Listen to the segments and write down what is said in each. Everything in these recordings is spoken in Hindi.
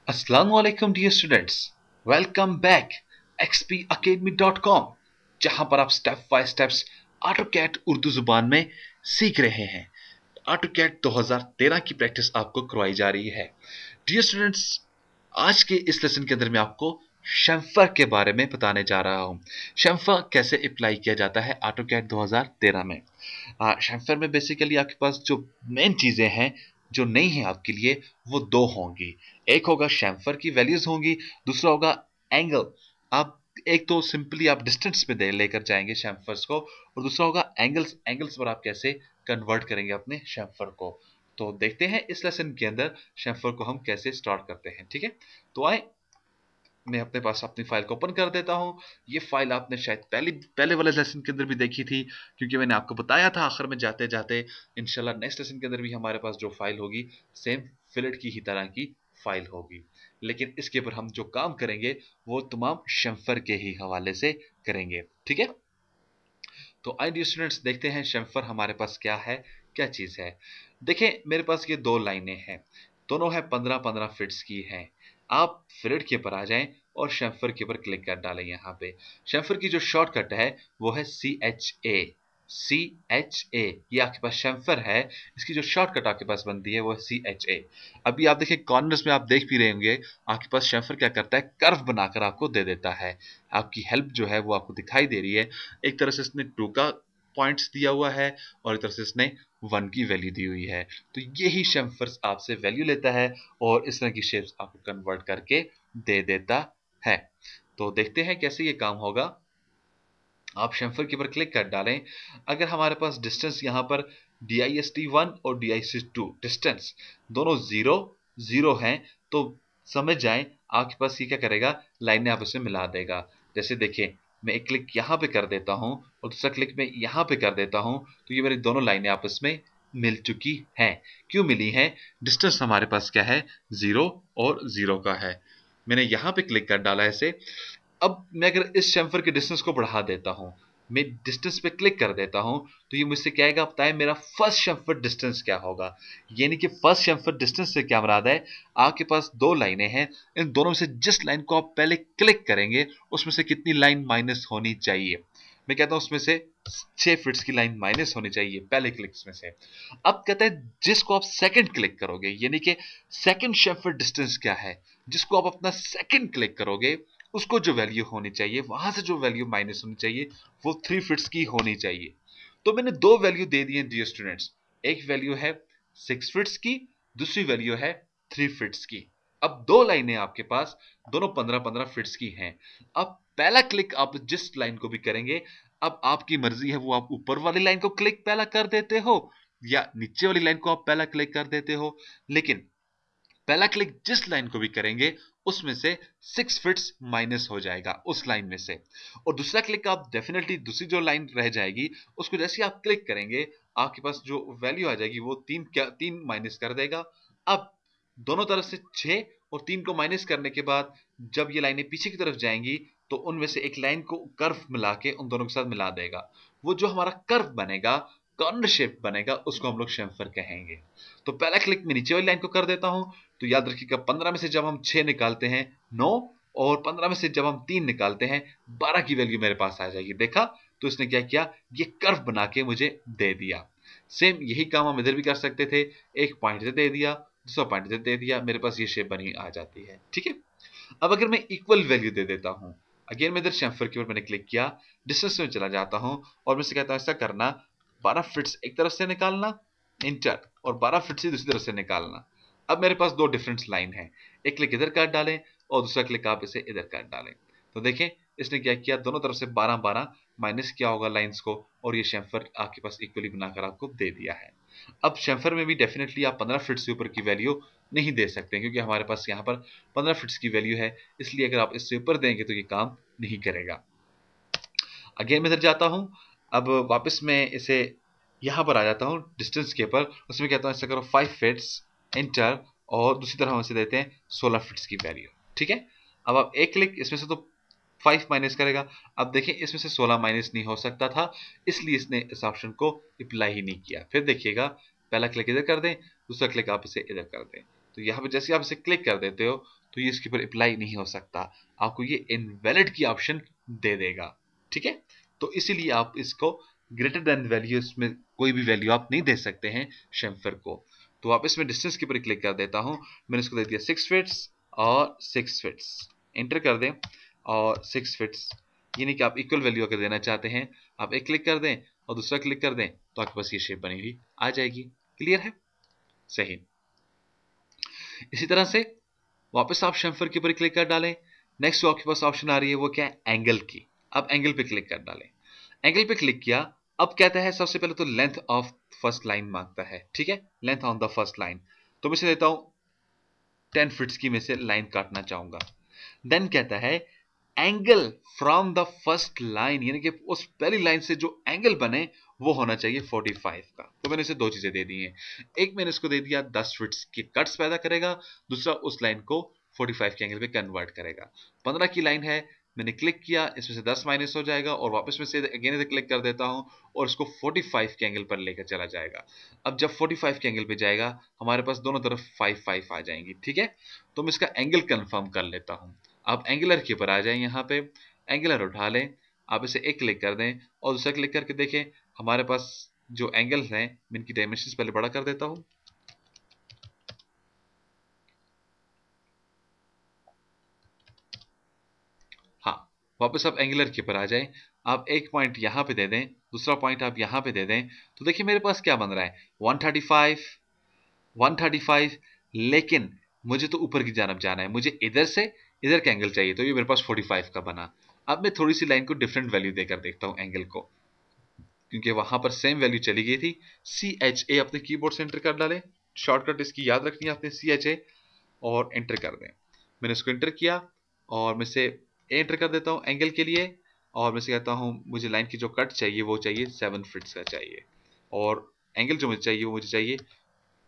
अस्सलामुअलैकुम dear students, welcome back xpacademy.com, जहां पर आप step by steps AutoCAD Urdu जुबान में सीख रहे हैं। ऑटोकैड 2013 की प्रैक्टिस आपको करवाई जा रही है। डियर स्टूडेंट्स, आज के इस लेसन के अंदर मैं आपको शैम्फर के बारे में बताने जा रहा हूं। शैम्फर कैसे अप्लाई किया जाता है ऑटोकैड 2013 में। शैम्फर में बेसिकली आपके पास जो मेन चीजें हैं जो नहीं है आपके लिए, वो दो होंगी। एक होगा शैम्फर की वैल्यूज होंगी, दूसरा होगा एंगल। आप एक तो सिंपली आप डिस्टेंस पे दे लेकर जाएंगे शैम्फर्स को, और दूसरा होगा एंगल्स। एंगल्स पर आप कैसे कन्वर्ट करेंगे अपने शैम्फर को। तो देखते हैं इस लेसन के अंदर शैम्फर को हम कैसे स्टार्ट करते हैं। ठीक है, तो आए मैं अपने पास अपनी फाइल को ओपन कर देता हूं। ये फाइल आपने शायद पहले वाले लेसन के अंदर भी देखी थी, क्योंकि मैंने आपको बताया था आखिर में जाते जाते इंशाल्लाह नेक्स्ट लेसन के अंदर भी हमारे पास जो फाइल होगी सेम फिलेट की ही तरह की फाइल होगी। लेकिन इसके ऊपर हम जो काम करेंगे वो तमाम शैम्फर के ही हवाले से करेंगे। ठीक है, तो आई डियर स्टूडेंट्स, देखते हैं शैम्फर हमारे पास क्या है, क्या चीज है। देखें, मेरे पास ये दो लाइनें हैं, दोनों है 15-15 फिट्स की हैं। आप फिलेट के ऊपर आ जाएं और शैम्फर के ऊपर क्लिक कर डालें। यहाँ पे शैम्फर की जो शॉर्टकट है वो है CHA। CHA ये आपके पास शैम्फर है, इसकी जो शॉर्टकट आपके पास बनती है वो है CHA। अभी आप देखिए कॉर्नर्स में आप देख भी रहे होंगे, आपके पास शैम्फर क्या करता है, कर्व बनाकर आपको दे देता है। आपकी हेल्प जो है वो आपको दिखाई दे रही है। एक तरह से इसने 2 का पॉइंट्स दिया हुआ है और एक तरह से इसने 1 की वैल्यू दी हुई है। तो यही शैम्फर्स आपसे वैल्यू लेता है और इस तरह की शेप्स आपको कन्वर्ट करके दे देता है। तो देखते हैं कैसे ये काम होगा। आप शैम्फर के ऊपर क्लिक कर डालें। अगर हमारे पास डिस्टेंस यहाँ पर DIST1 और DIST2 डिस्टेंस दोनों 0 हैं, तो समझ जाएं आपके पास ये क्या करेगा, लाइनें आपस में मिला देगा। जैसे देखिए, मैं एक क्लिक यहाँ पे कर देता हूँ और दूसरा क्लिक मैं यहाँ पे कर देता हूँ, तो ये मेरी दोनों लाइनें आपस में मिल चुकी हैं। क्यों मिली हैं? डिस्टेंस हमारे पास क्या है, 0 और 0 का है। मैंने यहाँ पे क्लिक कर डाला इसे। अब मैं अगर इस शैम्फर के डिस्टेंस को बढ़ा देता हूं, मैं डिस्टेंस पे क्लिक कर देता हूं, तो ये मुझसे कहेगा बताए मेरा फर्स्ट शैम्फर डिस्टेंस क्या होगा। यानी कि फर्स्ट शैम्फर डिस्टेंस से क्या मुराद है, आपके पास दो लाइनें हैं, इन दोनों में से जिस लाइन को आप पहले क्लिक करेंगे उसमें से कितनी लाइन माइनस होनी चाहिए। मैं कहता हूं उसमें से 6 फिट्स की लाइन माइनस होनी चाहिए पहले क्लिक्स में से। अब कहता है जिसको आप सेकंड क्लिक करोगे, यानी कि सेकंड शैम्फर डिस्टेंस क्या है, जिसको आप अपना सेकंड क्लिक करोगे उसको जो वैल्यू होनी चाहिए, वहां से जो वैल्यू माइनस होनी चाहिए वो 3 फिट्स की होनी चाहिए। तो मैंने दो वैल्यू दे दी है डियर स्टूडेंट्स। एक वैल्यू है 6 फिट्स की, दूसरी वैल्यू है 3 फिट्स की। अब दो लाइनें आपके पास, दोनों 15-15 फिट्स की हैं। अब पहला क्लिक आप जिस लाइन को भी करेंगे, अब आपकी मर्जी है, वो आप ऊपर वाली लाइन को क्लिक पहला कर देते हो या नीचे वाली लाइन को आप पहला क्लिक कर देते हो। लेकिन पहला क्लिक जिस लाइन को भी करेंगे उसमें से 6 फिट्स माइनस हो जाएगा उस लाइन में से। और दूसरा क्लिक आप डेफिनेटली दूसरी जो लाइन रह जाएगी उसको जैसे आप क्लिक करेंगे, आपके पास जो वैल्यू आ जाएगी वो 3 माइनस कर देगा। अब दोनों तरफ से 6 और 3 को माइनस करने के बाद जब ये लाइनें पीछे की तरफ जाएंगी तो उनमें से एक लाइन को कर्व मिला के उन दोनों के साथ मिला देगा। वो जो हमारा कर्व बनेगा, कॉर्नर शेप बनेगा, उसको हम लोग शेम्फर कहेंगे। तो पहला क्लिक मैं नीचे वाली लाइन को कर देता हूं, तो याद रखिएगा 15 में से जब हम 6 निकालते हैं 9, और 15 में से जब हम 3 निकालते हैं 12 की वैल्यू मेरे पास आ जाएगी। देखा, तो इसने क्या किया, ये कर्व बना के मुझे दे दिया। सेम यही काम हम इधर भी कर सकते थे, एक पॉइंट से दे दिया, दूसरा पॉइंट से दे दिया, मेरे पास ये शेप बनी आ जाती है। ठीक है, अब अगर मैं इक्वल वैल्यू दे देता हूं, अगेन मैं इधर शेम्फर के ऊपर मैंने क्लिक किया, डिस्टेंस में चला जाता हूं और मैं से कहता हूं ऐसा करना, 12 फिट्स एक तरफ से निकालना इंटर और 12 फिट से दूसरी तरफ से निकालना। अब मेरे पास दो डिफरेंट लाइन है, एक क्लिक इधर कर डालें और दूसरा क्लिक आप इसे इधर कर डालें। तो देखें इसने क्या किया, दोनों तरफ से 12-12 माइनस किया होगा लाइंस को, और ये शेम्फर आपके पास इक्वली बनाकर आपको दे दिया है। अब शेम्फर में भी डेफिनेटली आप 15 फिट से ऊपर की वैल्यू नहीं दे सकते, क्योंकि हमारे पास यहाँ पर 15 फिट्स की वैल्यू है, इसलिए अगर आप इससे ऊपर देंगे तो ये काम नहीं करेगा। अगेन मैं इधर जाता हूँ, अब वापस मैं इसे यहाँ पर आ जाता हूँ डिस्टेंस के ऊपर, उसमें कहता हूँ ऐसा करो 5 फिट्स इंटर, और दूसरी तरफ हम इसे देते हैं 16 फिट्स की वैल्यू। ठीक है, अब आप एक क्लिक इसमें से तो 5 माइनस करेगा। अब देखें इसमें से 16 माइनस नहीं हो सकता था, इसलिए इसने इस ऑप्शन को अप्लाई ही नहीं किया। फिर देखिएगा, पहला क्लिक इधर कर दें, दूसरा क्लिक आप इसे इधर कर दें, तो यहाँ पे जैसे आप इसे क्लिक कर देते हो तो ये इसके ऊपर अप्लाई नहीं हो सकता, आपको ये इनवैलिड की ऑप्शन दे देगा। ठीक है, तो इसीलिए आप इसको ग्रेटर देन वैल्यू, इसमें कोई भी वैल्यू आप नहीं दे सकते हैं शेम्फर को। तो आप इसमें डिस्टेंस के ऊपर क्लिक कर देता हूं, मैंने इसको दे दिया 6 फीट्स और 6 फीट्स, एंटर कर दें और 6 फीट्स, यानी कि आप इक्वल वैल्यू अगर देना चाहते हैं आप एक क्लिक कर दें और दूसरा क्लिक कर दें तो आपके पास ये शेप बनी हुई आ जाएगी। क्लियर है? सही। इसी तरह से वापस आप शेम्फर के ऊपर क्लिक कर डालें। नेक्स्ट जो आपके पास ऑप्शन आ रही है वो क्या है, एंगल की। अब एंगल पे क्लिक कर डालें, एंगल पे क्लिक किया, अब कहता है सबसे पहले तो लेंथ ऑफ फर्स्ट लाइन मांगता है। ठीक है, length on the first line, तो मैं इसे देता हूं 10 फीट्स की मैं से लाइन काटना चाहूंगा। देन कहता है angle from the first line, यानी कि उस पहली लाइन से जो एंगल बने वो होना चाहिए 45 का। तो मैंने इसे दो चीजें दे दी हैं, एक मैंने इसको दे दिया 10 फीट्स के कट्स पैदा करेगा, दूसरा उस लाइन को 45 के एंगल पे कन्वर्ट करेगा। 15 की लाइन है, मैंने क्लिक किया, इसमें से 10 माइनस हो जाएगा और वापस में से अगेन क्लिक कर देता हूं और इसको 45 के एंगल पर लेकर चला जाएगा। अब जब 45 के एंगल पे जाएगा हमारे पास दोनों तरफ 5 आ जाएंगी। ठीक है, तो मैं इसका एंगल कंफर्म कर लेता हूं। आप एंगुलर के ऊपर आ जाएं, यहाँ पे एंगुलर उठा लें, आप इसे एक क्लिक कर दें और दूसरा क्लिक करके देखें हमारे पास जो एंगल्स हैं, मैं इनकी डायमेंशंस पहले बड़ा कर देता हूं। हाँ, वापस आप एंगुलर के ऊपर आ जाएं, आप एक पॉइंट यहाँ पे दे दें, दूसरा पॉइंट आप यहाँ पे दे दें, तो देखिए मेरे पास क्या बन रहा है 135, 135, लेकिन मुझे तो ऊपर की जानब जाना है, मुझे इधर से इधर का एंगल चाहिए, तो ये मेरे पास 45 का बना। अब मैं थोड़ी सी लाइन को डिफरेंट वैल्यू देकर देखता हूं एंगल को, क्योंकि वहां पर सेम वैल्यू चली गई थी। CHA अपने कीबोर्ड से एंटर कर डालें, शॉर्टकट इसकी याद रखनी है आपने CHA, और एंटर कर दें। मैंने इसको एंटर किया और मैं से एंटर कर देता हूं एंगल के लिए, और मैं से कहता हूं मुझे लाइन की जो कट चाहिए वो चाहिए 7 फीट्स का चाहिए, और एंगल जो मुझे चाहिए वो मुझे चाहिए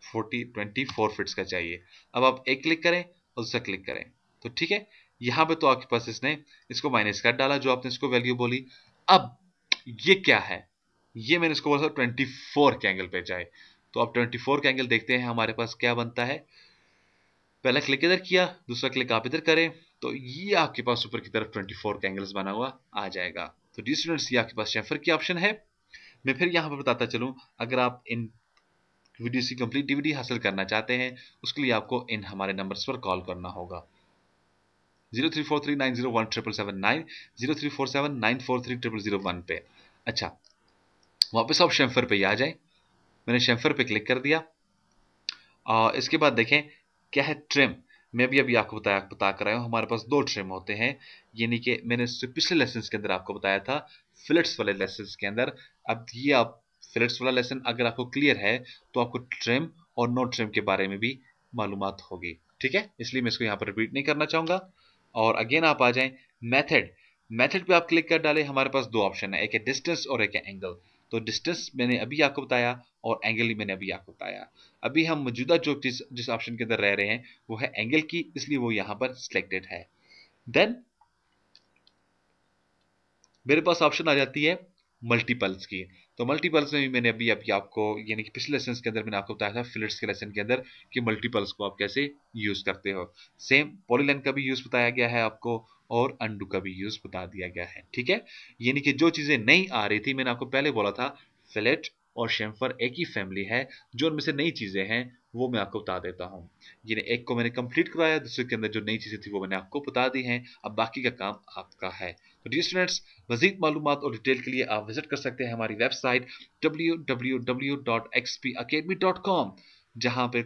24 फीट्स का चाहिए। अब आप एक क्लिक करें और दूसरा क्लिक करें, तो ठीक है, यहां पे तो आपके पास इसने इसको माइनस कर डाला जो आपने इसको वैल्यू बोली। अब ये क्या है, ये मैंने इसको बोला था 24 के एंगल पे जाए, तो आप 24 के एंगल देखते हैं हमारे पास क्या बनता है। पहला क्लिक इधर किया, दूसरा क्लिक आप इधर करें, तो ये आपके पास ऊपर की तरफ 24 के एंगल्स बना हुआ आ जाएगा। तो डी स्टूडेंट्स, ये आपके पास शेफर की ऑप्शन है। मैं फिर यहाँ पर बताता चलूं, अगर आप इन वीडियो की कंप्लीट डीवीडी हासिल करना चाहते हैं उसके लिए आपको इन हमारे नंबर्स पर कॉल करना होगा 0343901779, 0347943001 पे। अच्छा, वापस आप शेम्फर पे ही आ जाए, मैंने शेम्फर पे क्लिक कर दिया। इसके बाद देखें क्या है, ट्रिम। मैं भी अभी आपको बता कर रहा हूँ हमारे पास दो ट्रिम होते हैं, यानी कि मैंने पिछले लेसन के अंदर आपको बताया था फिलेट्स वाले लेसन के अंदर। अब ये आप फिलेट्स वाला लेसन अगर आपको क्लियर है तो आपको ट्रिम और नो ट्रिम के बारे में भी मालूमात होगी। ठीक है, इसलिए मैं इसको यहाँ पर रिपीट नहीं करना चाहूंगा। और अगेन आप आ जाएं मेथड, मेथड पे आप क्लिक कर डालें, हमारे पास दो ऑप्शन है, एक है डिस्टेंस और एक है एंगल। तो डिस्टेंस मैंने अभी आपको बताया और एंगल ही मैंने अभी आपको बताया। अभी हम मौजूदा जो जिस ऑप्शन के अंदर रह रहे हैं वो है एंगल की, इसलिए वो यहां पर सिलेक्टेड है। देन मेरे पास ऑप्शन आ जाती है मल्टीपल्स की। तो मल्टीपल्स में भी मैंने अभी अभी आपको, यानी कि पिछले लेसन के अंदर मैंने आपको बताया था फिलेट्स के लेसन के अंदर कि मल्टीपल्स को आप कैसे यूज करते हो। सेम पॉलीलाइन का भी यूज बताया गया है आपको और अंडू का भी यूज बता दिया गया है। ठीक है, यानी कि जो चीजें नहीं आ रही थी, मैंने आपको पहले बोला था फिलेट और शेम्फर एक ही फैमिली है, जो उनमें से नई चीजें हैं वो मैं आपको बता देता हूं। यानी एक को मैंने कंप्लीट कराया, दूसरे के अंदर जो नई चीजें थी वो मैंने आपको बता दी हैं, अब बाकी का काम आपका है। तो डियर स्टूडेंट्स, मजीद मालूमात और डिटेल के लिए आप विजिट कर सकते हैं हमारी वेबसाइट www.xpacademy.com, जहां पे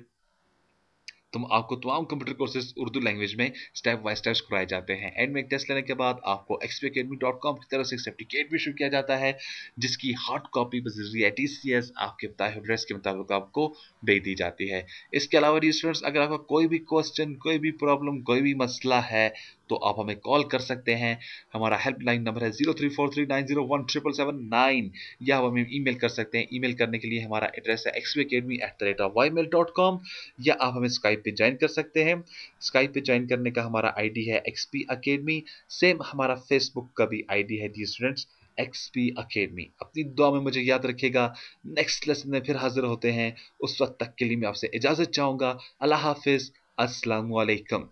आपको तमाम कंप्यूटर कोर्सेज उर्दू लैंग्वेज में स्टेप बाय स्टेप कराए जाते हैं। एंड में एक टेस्ट लेने के बाद आपको xpacademy.com की तरफ से एक सर्टिफिकेट भी इशू किया जाता है, जिसकी हार्ड कॉपी बज़रिया TCS आपके बताए एड्रेस के मुताबिक आपको भेज दी जाती है। इसके अलावा स्टूडेंट्स, अगर आपका कोई भी क्वेश्चन, कोई भी प्रॉब्लम, कोई भी मसला है तो आप हमें कॉल कर सकते हैं। हमारा हेल्पलाइन नंबर है 0343901779, या आप हमें ईमेल कर सकते हैं। ईमेल करने के लिए हमारा एड्रेस है xpacademy@ymail.com, या आप हमें स्काइप पे ज्वाइन कर सकते हैं। स्काइप पे ज्वाइन करने का हमारा आईडी है XP Academy। सेम हमारा फेसबुक का भी आईडी है डी स्टूडेंट्स, XP Academy। अपनी दुआ में मुझे याद रखिएगा। नेक्स्ट लेसन में फिर हाजिर होते हैं, उस वक्त तक के लिए मैं आपसे इजाजत चाहूंगा। अल्लाह हाफिज, अस्सलामुअलैकुम।